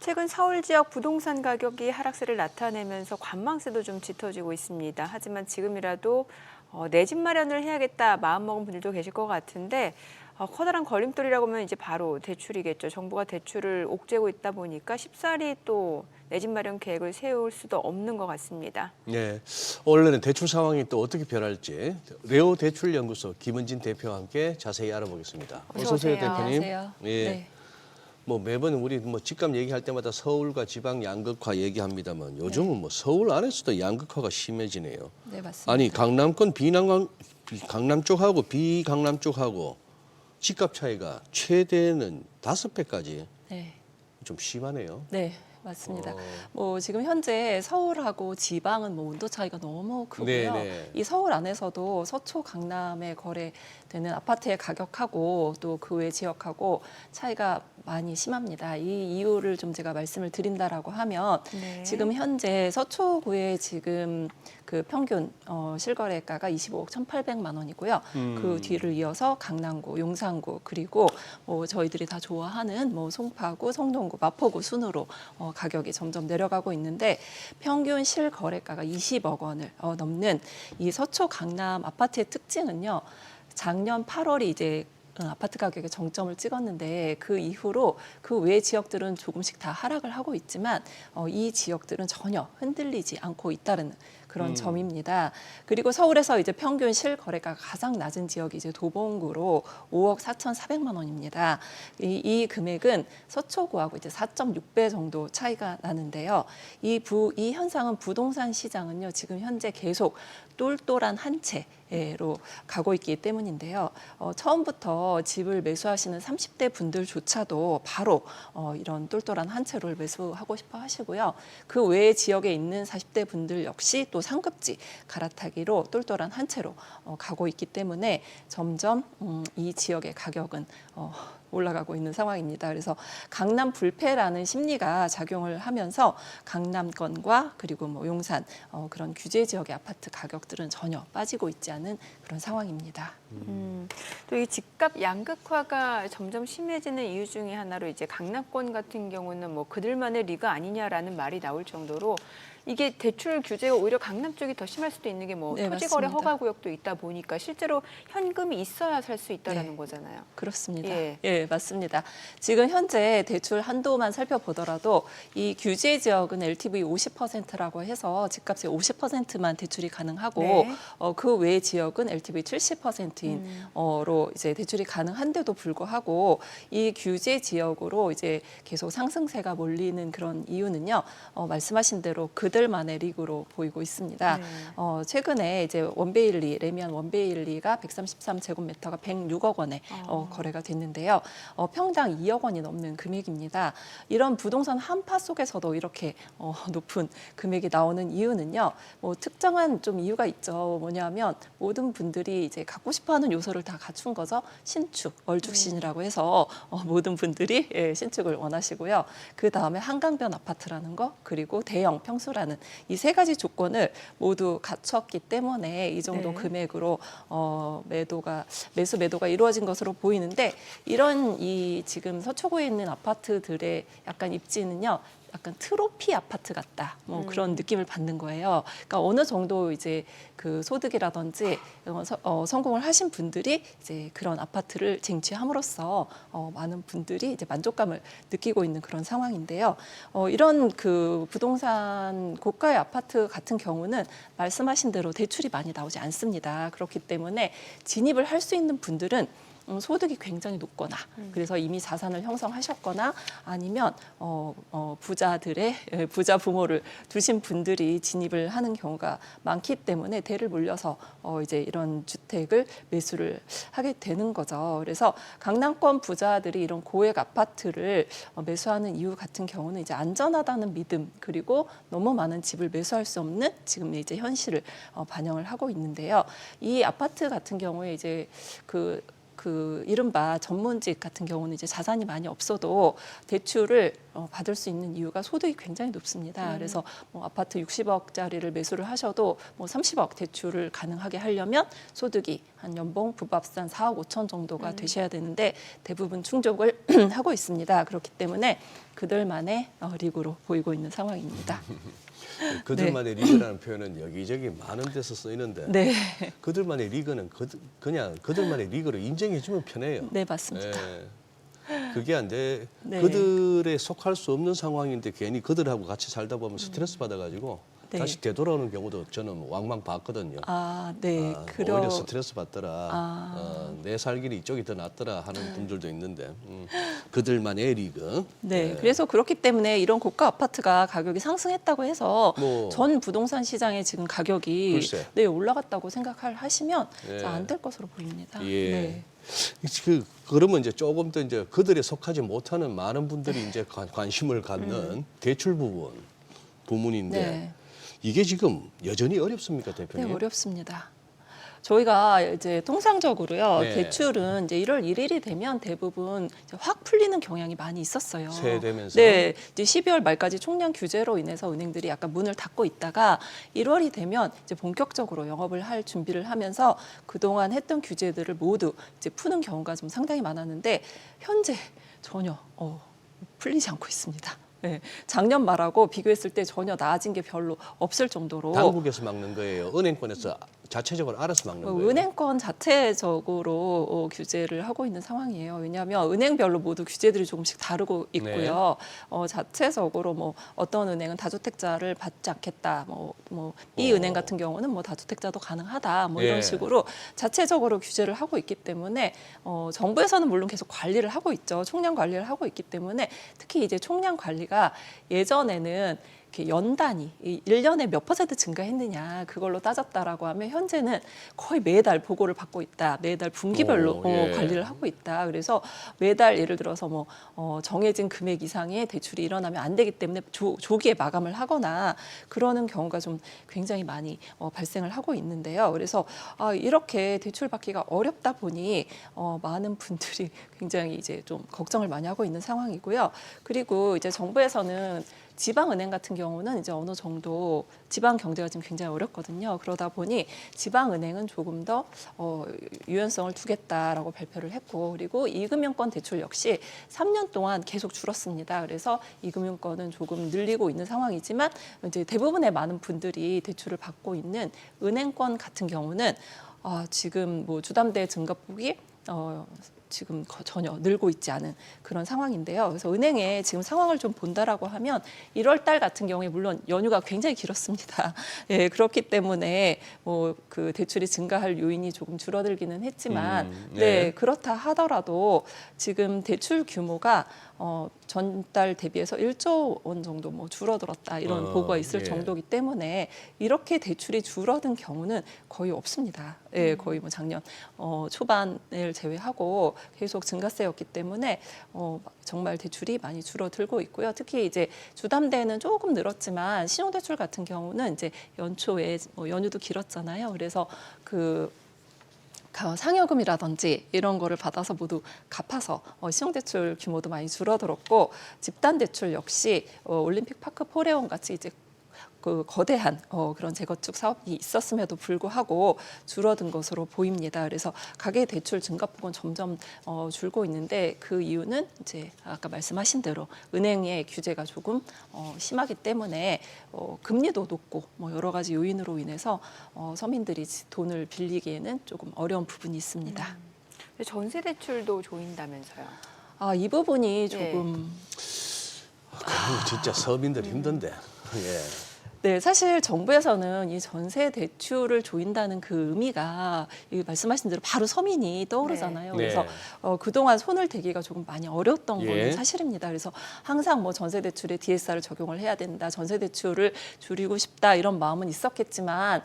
최근 서울 지역 부동산 가격이 하락세를 나타내면서 관망세도 좀 짙어지고 있습니다. 하지만 지금이라도 내 집 마련을 해야겠다 마음먹은 분들도 계실 것 같은데 커다란 걸림돌이라고 하면 이제 바로 대출이겠죠. 정부가 대출을 옥죄고 있다 보니까 쉽사리 또 내 집 마련 계획을 세울 수도 없는 것 같습니다. 네, 올해는 대출 상황이 또 어떻게 변할지 레오 대출연구소 김은진 대표와 함께 자세히 알아보겠습니다. 어서 오세요, 대표님. 안녕하세요. 예. 네. 뭐 매번 우리 집값 얘기할 때마다 서울과 지방 양극화 얘기합니다만 요즘은 뭐 서울 안에서도 양극화가 심해지네요. 네, 맞습니다. 아니 강남권 강남 쪽하고 비강남 쪽하고 집값 차이가 최대는 5배까지 네. 좀 심하네요. 네. 맞습니다. 어. 뭐 지금 현재 서울하고 지방은 뭐 온도 차이가 너무 크고요. 네네. 이 서울 안에서도 서초 강남에 거래되는 아파트의 가격하고 또 그 외 지역하고 차이가 많이 심합니다. 이 이유를 좀 제가 말씀을 드린다라고 하면 네. 지금 현재 서초구의 지금 그 평균 실거래가가 25억 1,800만 원이고요. 그 뒤를 이어서 강남구, 용산구 그리고 뭐 저희들이 다 좋아하는 뭐 송파구, 성동구, 마포구 순으로 가격이 점점 내려가고 있는데 평균 실거래가가 20억 원을 넘는 이 서초 강남 아파트의 특징은요. 작년 8월이 이제 아파트 가격의 정점을 찍었는데 그 이후로 그 외 지역들은 조금씩 다 하락을 하고 있지만 이 지역들은 전혀 흔들리지 않고 있다는 그런 점입니다. 그리고 서울에서 이제 평균 실거래가 가장 낮은 지역이 이제 도봉구로 5억 4,400만 원입니다. 이 금액은 서초구하고 이제 4.6배 정도 차이가 나는데요. 이 현상은 부동산 시장은요 지금 현재 계속 똘똘한 한 채로 가고 있기 때문인데요. 처음부터 집을 매수하시는 30대 분들조차도 바로 이런 똘똘한 한 채를 매수하고 싶어 하시고요. 그 외 지역에 있는 40대 분들 역시 또 상급지 갈아타기로 똘똘한 한 채로 가고 있기 때문에 점점 이 지역의 가격은 올라가고 있는 상황입니다. 그래서 강남 불패라는 심리가 작용을 하면서 강남권과 그리고 뭐 용산 그런 규제 지역의 아파트 가격들은 전혀 빠지고 있지 않은 그런 상황입니다. 또 이 집값 양극화가 점점 심해지는 이유 중에 하나로 이제 강남권 같은 경우는 뭐 그들만의 리그 아니냐라는 말이 나올 정도로 이게 대출 규제가 오히려 강남 쪽이 더 심할 수도 있는 게 뭐 네, 토지거래 맞습니다. 허가 구역도 있다 보니까 실제로 현금이 있어야 살 수 있다라는 네. 거잖아요. 그렇습니다. 예. 예, 맞습니다. 지금 현재 대출 한도만 살펴보더라도 이 규제 지역은 LTV 50%라고 해서 집값의 50%만 대출이 가능하고 네. 그 외 지역은 LTV 70%로 이제 대출이 가능한데도 불구하고 이 규제 지역으로 이제 계속 상승세가 몰리는 그런 이유는요. 말씀하신 대로 그들만의 리그로 보이고 있습니다. 네. 최근에 이제 원베일리 레미안 원베일리가 133제곱미터가 106억 원에 거래가 됐는데요. 평당 2억 원이 넘는 금액입니다. 이런 부동산 한파 속에서도 이렇게 높은 금액이 나오는 이유는요. 뭐 특정한 좀 이유가 있죠. 뭐냐면 모든 분들이 이제 갖고 싶어하는 요소를 다 갖춘 거죠. 신축, 얼죽신이라고 해서 모든 분들이 신축을 원하시고요. 그 다음에 한강변 아파트라는 거 그리고 대형 평수라는 이 세 가지 조건을 모두 갖췄기 때문에 이 정도 네. 금액으로 매수 매도가 이루어진 것으로 보이는데 이런 이 지금 서초구에 있는 아파트들의 약간 입지는요. 약간 트로피 아파트 같다. 뭐 그런 느낌을 받는 거예요. 그러니까 어느 정도 이제 그 소득이라든지 성공을 하신 분들이 이제 그런 아파트를 쟁취함으로써 많은 분들이 이제 만족감을 느끼고 있는 그런 상황인데요. 이런 그 부동산 고가의 아파트 같은 경우는 말씀하신 대로 대출이 많이 나오지 않습니다. 그렇기 때문에 진입을 할 수 있는 분들은 소득이 굉장히 높거나 그래서 이미 자산을 형성하셨거나 아니면 부자 부모를 두신 분들이 진입을 하는 경우가 많기 때문에 대를 물려서 이제 이런 주택을 매수를 하게 되는 거죠. 그래서 강남권 부자들이 이런 고액 아파트를 매수하는 이유 같은 경우는 이제 안전하다는 믿음 그리고 너무 많은 집을 매수할 수 없는 지금 이제 현실을 반영을 하고 있는데요. 이 아파트 같은 경우에 이제 그 이른바 전문직 같은 경우는 이제 자산이 많이 없어도 대출을 받을 수 있는 이유가 소득이 굉장히 높습니다. 그래서 뭐 아파트 60억짜리를 매수를 하셔도 뭐 30억 대출을 가능하게 하려면 소득이 한 연봉 부부합산 4억 5천 정도가 되셔야 되는데 대부분 충족을 하고 있습니다. 그렇기 때문에 그들만의 리그로 보이고 있는 상황입니다. 그들만의 리그라는 표현은 여기저기 많은 데서 쓰이는데 네, 그들만의 리그는 그냥 그들만의 리그로 인정해주면 편해요. 네 맞습니다. 예. 그게 안 돼. 네. 그들에 속할 수 없는 상황인데 괜히 그들하고 같이 살다 보면 스트레스 받아가지고 네. 다시 되돌아오는 경우도 저는 왕왕 봤거든요. 네, 오히려 스트레스 받더라. 아. 내 살길이 이쪽이 더 낫더라 하는 분들도 있는데 그들만의 리그. 네, 그래서 그렇기 때문에 이런 고가 아파트가 가격이 상승했다고 해서 뭐. 전 부동산 시장의 지금 가격이 글쎄. 네, 올라갔다고 하시면 네. 안 될 것으로 보입니다. 예. 네. 그러면 이제 조금 더 이제 그들에 속하지 못하는 많은 분들이 이제 관심을 갖는 대출 부문인데 네. 이게 지금 여전히 어렵습니까, 네, 대표님? 어렵습니다. 저희가 이제 통상적으로요, 네. 대출은 이제 1월 1일이 되면 대부분 이제 확 풀리는 경향이 많이 있었어요. 새해 되면서? 네, 이제 12월 말까지 총량 규제로 인해서 은행들이 약간 문을 닫고 있다가 1월이 되면 이제 본격적으로 영업을 할 준비를 하면서 그동안 했던 규제들을 모두 이제 푸는 경우가 좀 상당히 많았는데 현재 전혀 풀리지 않고 있습니다. 네, 작년 말하고 비교했을 때 전혀 나아진 게 별로 없을 정도로 당국에서 막는 거예요. 은행권에서 자체적으로 알아서 막는 거예요. 은행권 자체적으로 규제를 하고 있는 상황이에요. 왜냐하면 은행별로 모두 규제들이 조금씩 다르고 있고요. 자체적으로 뭐 어떤 은행은 다주택자를 받지 않겠다. 이 은행 같은 경우는 뭐 다주택자도 가능하다. 뭐 이런 예. 식으로 자체적으로 규제를 하고 있기 때문에 정부에서는 물론 계속 관리를 하고 있죠. 총량 관리를 하고 있기 때문에 특히 이제 총량 관리가 예전에는 이렇게 연단위 1년에 몇 % 증가했느냐 그걸로 따졌다라고 하면 현재는 거의 매달 보고를 받고 있다. 매달 분기별로 예. 관리를 하고 있다. 그래서 매달 예를 들어서 뭐 정해진 금액 이상의 대출이 일어나면 안 되기 때문에 조기에 마감을 하거나 그러는 경우가 좀 굉장히 많이 발생을 하고 있는데요. 그래서 이렇게 대출 받기가 어렵다 보니 많은 분들이 굉장히 이제 좀 걱정을 많이 하고 있는 상황이고요. 그리고 이제 정부에서는 지방은행 같은 경우는 이제 어느 정도 지방 경제가 지금 굉장히 어렵거든요. 그러다 보니 지방은행은 조금 더 유연성을 두겠다라고 발표를 했고, 그리고 이금융권 대출 역시 3년 동안 계속 줄었습니다. 그래서 이금융권은 조금 늘리고 있는 상황이지만 이제 대부분의 많은 분들이 대출을 받고 있는 은행권 같은 경우는 지금 뭐 주담대 증가폭이 지금 전혀 늘고 있지 않은 그런 상황인데요. 그래서 은행에 지금 상황을 좀 본다라고 하면 1월 달 같은 경우에 물론 연휴가 굉장히 길었습니다. 예, 그렇기 때문에 뭐 그 대출이 증가할 요인이 조금 줄어들기는 했지만 네, 그렇다 하더라도 지금 대출 규모가 전달 대비해서 1조 원 정도 뭐 줄어들었다 이런 보고가 있을 예. 정도이기 때문에 이렇게 대출이 줄어든 경우는 거의 없습니다. 예, 거의 뭐 작년 초반을 제외하고 계속 증가세였기 때문에 정말 대출이 많이 줄어들고 있고요. 특히 이제 주담대는 조금 늘었지만 신용대출 같은 경우는 이제 연초에 연휴도 길었잖아요. 그래서 상여금이라든지 이런 거를 받아서 모두 갚아서 신용대출 규모도 많이 줄어들었고 집단대출 역시 올림픽 파크 포레온 같이 이제 그 거대한 그런 재건축 사업이 있었음에도 불구하고 줄어든 것으로 보입니다. 그래서 가계 대출 증가폭은 점점 줄고 있는데 그 이유는 이제 아까 말씀하신 대로 은행의 규제가 조금 심하기 때문에 금리도 높고 뭐 여러 가지 요인으로 인해서 서민들이 돈을 빌리기에는 조금 어려운 부분이 있습니다. 전세 대출도 조인다면서요? 이 부분이 조금 그거 진짜 서민들 힘든데. 예. 네, 사실 정부에서는 이 전세 대출을 조인다는 그 의미가 말씀하신 대로 바로 서민이 떠오르잖아요. 네. 그래서 그동안 손을 대기가 조금 많이 어려웠던 예. 건 사실입니다. 그래서 항상 뭐 전세 대출에 DSR을 적용을 해야 된다, 전세 대출을 줄이고 싶다 이런 마음은 있었겠지만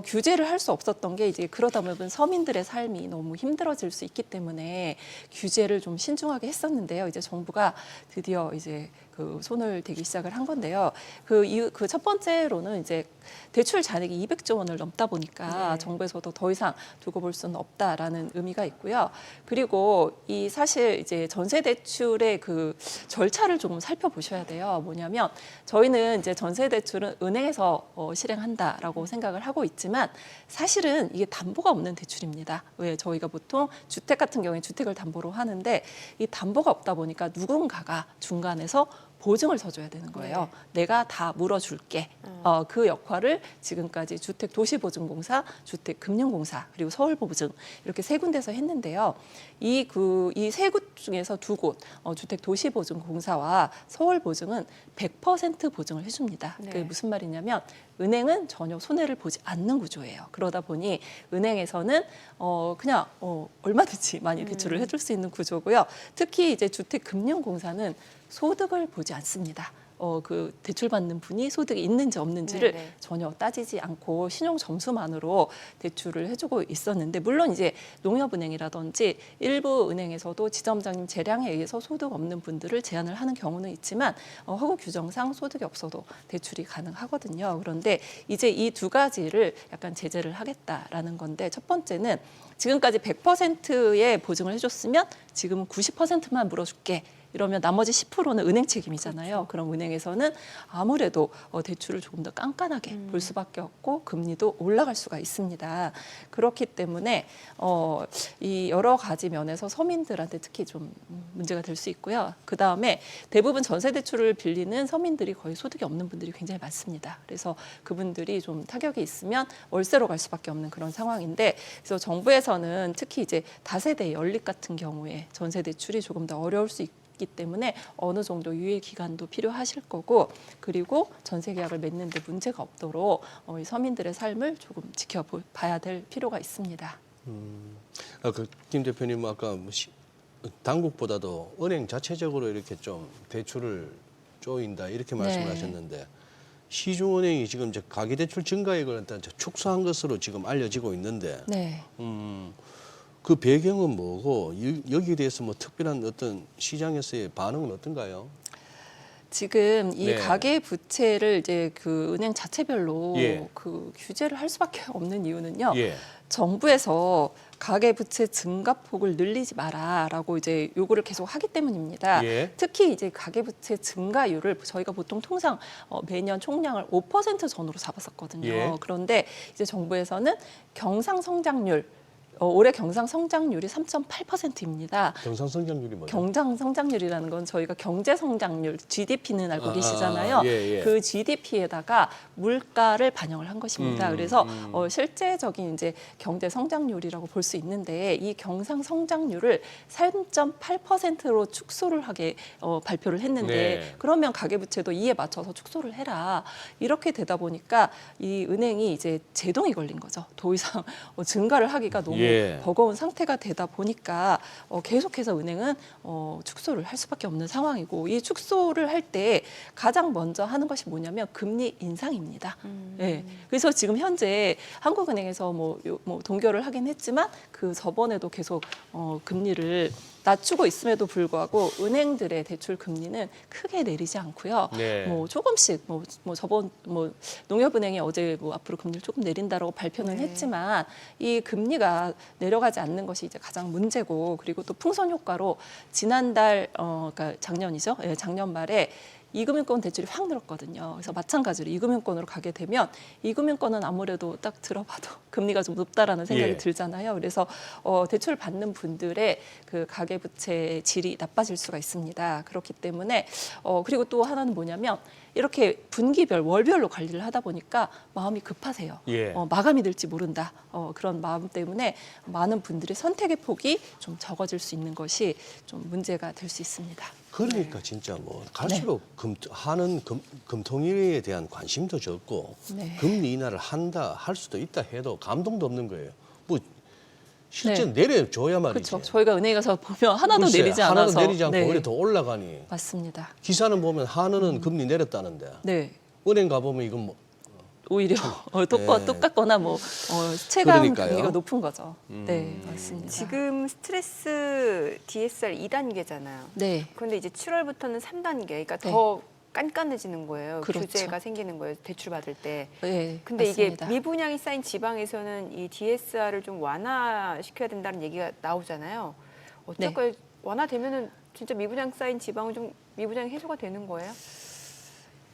규제를 할 수 없었던 게 이제 그러다 보면 서민들의 삶이 너무 힘들어질 수 있기 때문에 규제를 좀 신중하게 했었는데요. 이제 정부가 드디어 이제 그 손을 대기 시작을 한 건데요. 그 첫 번째로는 이제 대출 잔액이 200조 원을 넘다 보니까 네. 정부에서도 더 이상 두고 볼 수는 없다라는 의미가 있고요. 그리고 이 사실 이제 전세 대출의 그 절차를 조금 살펴보셔야 돼요. 뭐냐면 저희는 이제 전세 대출은 은행에서 실행한다라고 생각을 하고 있지만 사실은 이게 담보가 없는 대출입니다. 왜 저희가 보통 주택 같은 경우에 주택을 담보로 하는데 이 담보가 없다 보니까 누군가가 중간에서 보증을 서줘야 되는 거예요. 내가 다 물어줄게. 그 역할을 지금까지 주택도시보증공사, 주택금융공사, 그리고 서울보증 이렇게 세 군데서 했는데요. 이 세 곳 중에서 두 곳, 주택도시보증공사와 서울보증은 100% 보증을 해줍니다. 네. 그게 무슨 말이냐면 은행은 전혀 손해를 보지 않는 구조예요. 그러다 보니 은행에서는 그냥 얼마든지 많이 대출을 해줄 수 있는 구조고요. 특히 이제 주택금융공사는 소득을 보지 않습니다. 그 대출받는 분이 소득이 있는지 없는지를 네네. 전혀 따지지 않고 신용 점수만으로 대출을 해주고 있었는데 물론 이제 농협은행이라든지 일부 은행에서도 지점장님 재량에 의해서 소득 없는 분들을 제한을 하는 경우는 있지만 허구 규정상 소득이 없어도 대출이 가능하거든요. 그런데 이제 이 두 가지를 약간 제재를 하겠다라는 건데 첫 번째는 지금까지 100%의 보증을 해줬으면 지금은 90%만 물어줄게. 이러면 나머지 10%는 은행 책임이잖아요. 그럼 은행에서는 아무래도 대출을 조금 더 깐깐하게 볼 수밖에 없고 금리도 올라갈 수가 있습니다. 그렇기 때문에 이 여러 가지 면에서 서민들한테 특히 좀 문제가 될 수 있고요. 그다음에 대부분 전세 대출을 빌리는 서민들이 거의 소득이 없는 분들이 굉장히 많습니다. 그래서 그분들이 좀 타격이 있으면 월세로 갈 수밖에 없는 그런 상황인데 그래서 정부에서는 특히 이제 다세대 연립 같은 경우에 전세 대출이 조금 더 어려울 수 있고 기 때문에 어느 정도 유예 기간도 필요하실 거고 그리고 전세 계약을 맺는데 문제가 없도록 이 서민들의 삶을 조금 지켜봐야 될 필요가 있습니다. 김 대표님 아까 당국보다도 은행 자체적으로 이렇게 좀 대출을 조인다 이렇게 말씀을 네. 하셨는데 시중은행이 지금 이제 가계대출 증가액을 일단 축소한 것으로 지금 알려지고 있는데 네. 그 배경은 뭐고 여기에 대해서 뭐 특별한 어떤 시장에서의 반응은 어떤가요? 지금 이 네. 가계 부채를 이제 그 은행 자체별로 예. 그 규제를 할 수밖에 없는 이유는요. 예. 정부에서 가계 부채 증가폭을 늘리지 마라라고 이제 요구를 계속 하기 때문입니다. 예. 특히 이제 가계 부채 증가율을 저희가 보통 통상 매년 총량을 5% 전후로 잡았었거든요. 예. 그런데 이제 정부에서는 경상 성장률 올해 경상 성장률이 3.8%입니다. 경상 성장률이 뭐죠? 경상 성장률이라는 건 저희가 경제 성장률 GDP는 알고 계시잖아요. 예. 그 GDP에다가 물가를 반영을 한 것입니다. 그래서 실제적인 이제 경제 성장률이라고 볼 수 있는데 이 경상 성장률을 3.8%로 축소를 하게 발표를 했는데 네. 그러면 가계부채도 이에 맞춰서 축소를 해라. 이렇게 되다 보니까 이 은행이 이제 제동이 걸린 거죠. 더 이상 증가를 하기가 너무 버거운 상태가 되다 보니까 계속해서 은행은 축소를 할 수밖에 없는 상황이고 이 축소를 할 때 가장 먼저 하는 것이 뭐냐면 금리 인상입니다. 네. 그래서 지금 현재 한국은행에서 뭐 동결을 하긴 했지만 그 저번에도 계속 금리를 낮추고 있음에도 불구하고 은행들의 대출 금리는 크게 내리지 않고요. 네. 뭐 조금씩 저번 농협은행이 어제 앞으로 금리를 조금 내린다라고 발표는 네. 했지만 이 금리가 내려가지 않는 것이 이제 가장 문제고 그리고 또 풍선 효과로 지난달 그러니까 작년이죠. 예, 작년 말에 이금융권 대출이 확 늘었거든요. 그래서 마찬가지로 이금융권으로 가게 되면 이금융권은 아무래도 딱 들어봐도 금리가 좀 높다라는 생각이 예. 들잖아요. 그래서 대출 받는 분들의 그 가계부채 질이 나빠질 수가 있습니다. 그렇기 때문에 그리고 또 하나는 뭐냐면 이렇게 분기별 월별로 관리를 하다 보니까 마음이 급하세요. 예. 마감이 될지 모른다. 그런 마음 때문에 많은 분들의 선택의 폭이 좀 적어질 수 있는 것이 좀 문제가 될 수 있습니다. 그러니까 진짜 뭐 갈수록 하는 금통위에 대한 관심도 적고 네. 금리 인하를 할 수도 있다 해도 감동도 없는 거예요. 뭐 실제 네. 내려줘야 말이지. 그렇죠. 저희가 은행에 가서 보면 하나도 글쎄, 내리지 않아서 하나도 내리지 않고 네. 오히려 더 올라가니. 맞습니다. 기사는 보면 한은은 금리 내렸다는데 네. 은행 가보면 이건 뭐 오히려 네. 똑같거나 뭐 체감 그러니까요. 금리가 높은 거죠. 네, 맞습니다. 지금 스트레스 DSR 2단계잖아요. 네, 그런데 이제 7월부터는 3단계, 그러니까 네. 더 깐깐해지는 거예요. 그렇죠. 규제가 생기는 거예요. 대출 받을 때. 네, 근데 맞습니다. 이게 미분양이 쌓인 지방에서는 이 DSR을 좀 완화시켜야 된다는 얘기가 나오잖아요. 어떨까요? 완화되면은 진짜 미분양 쌓인 지방은 좀 미분양 해소가 되는 거예요?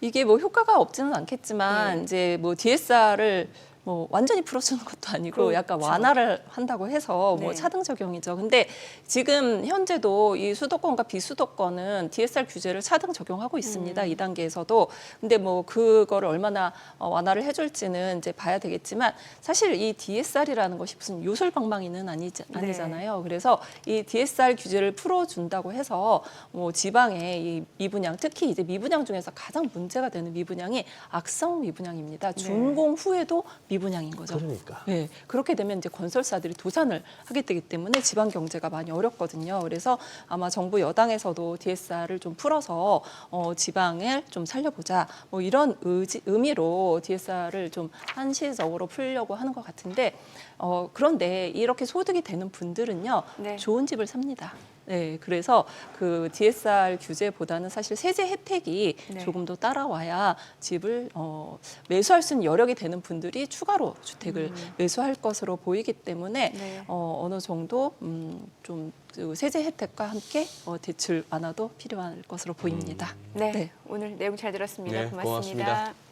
이게 뭐 효과가 없지는 않겠지만 네. 이제 뭐 DSR을 뭐 완전히 풀어주는 것도 아니고 그렇죠. 약간 완화를 한다고 해서 뭐 네. 차등 적용이죠. 근데 지금 현재도 이 수도권과 비수도권은 DSR 규제를 차등 적용하고 있습니다. 2단계에서도. 근데 뭐 그거를 얼마나 완화를 해줄지는 이제 봐야 되겠지만 사실 이 DSR이라는 것이 무슨 요술방망이는 아니잖아요. 그래서 이 DSR 규제를 풀어준다고 해서 뭐 지방의 이 미분양, 특히 이제 미분양 중에서 가장 문제가 되는 미분양이 악성 미분양입니다. 준공 후에도 미분양인 거죠. 그러니까. 네, 그렇게 되면 이제 건설사들이 도산을 하게 되기 때문에 지방 경제가 많이 어렵거든요. 그래서 아마 정부 여당에서도 DSR을 좀 풀어서 지방을 좀 살려보자. 뭐 이런 의미로 DSR을 좀 한시적으로 풀려고 하는 것 같은데 그런데 이렇게 소득이 되는 분들은요, 네. 좋은 집을 삽니다. 네, 그래서 그 DSR 규제보다는 사실 세제 혜택이 네. 조금 더 따라와야 집을 매수할 수 있는 여력이 되는 분들이 추가로 주택을 매수할 것으로 보이기 때문에 네. 어느 정도 좀그 세제 혜택과 함께 대출 완화도 필요할 것으로 보입니다. 네. 네. 오늘 내용 잘 들었습니다. 네, 고맙습니다. 고맙습니다.